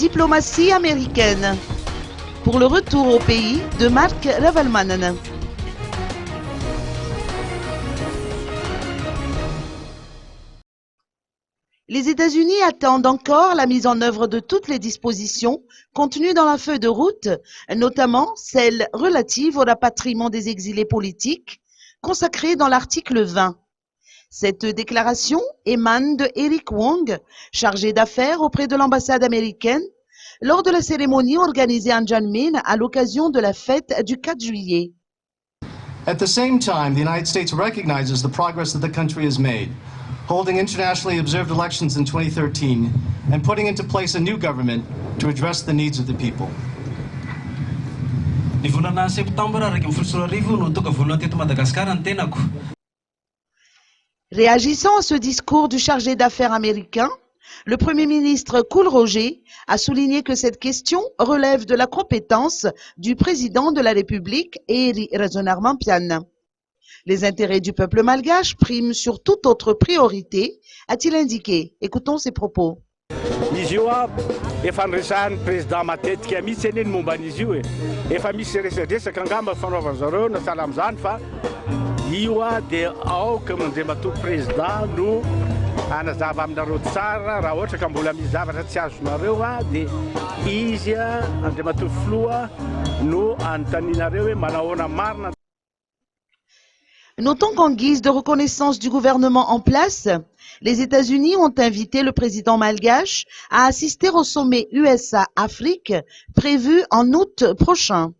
diplomatie américaine. Pour le retour au pays de Mark Ravalmanen. Les États-Unis attendent encore la mise en œuvre de toutes les dispositions contenues dans la feuille de route, notamment celles relatives au rapatriement des exilés politiques, consacrée dans l'article 20. Cette déclaration émane de Eric Wong, chargé d'affaires auprès de l'ambassade américaine, lors de la cérémonie organisée en Janmin à l'occasion de la fête du 4 juillet. At the same time, the United States recognizes the progress that the country has made, holding internationally observed elections in 2013 and putting into place a new government to address the needs of the people. Ny volana septambra raiky amby folo sy roa arivo no tonga volana teto Madagasikara ny tenako. Réagissant à ce discours du chargé d'affaires américain, le Premier ministre Kool Roger a souligné que cette question relève de la compétence du président de la République, Eri Razonarmampian. Les intérêts du peuple malgache priment sur toute autre priorité, a-t-il indiqué. Écoutons ses propos. Izy io efa niresahan'ny président matetika mihitsy eny momba an'izy io efa misy resadresaka angamba fanaovana zareo na sahala amin'izany fa io dia aoka mandray matoa président no anazava aminareo tsara raha ohatra ka mbola misy zavatra tsy azonareo dia izy andray matoa filoha no anotaninareo hoe manahoana marina. Notons qu'en guise de reconnaissance du gouvernement en place, les États-Unis ont invité le président malgache à assister au sommet USA-Afrique prévu en août prochain.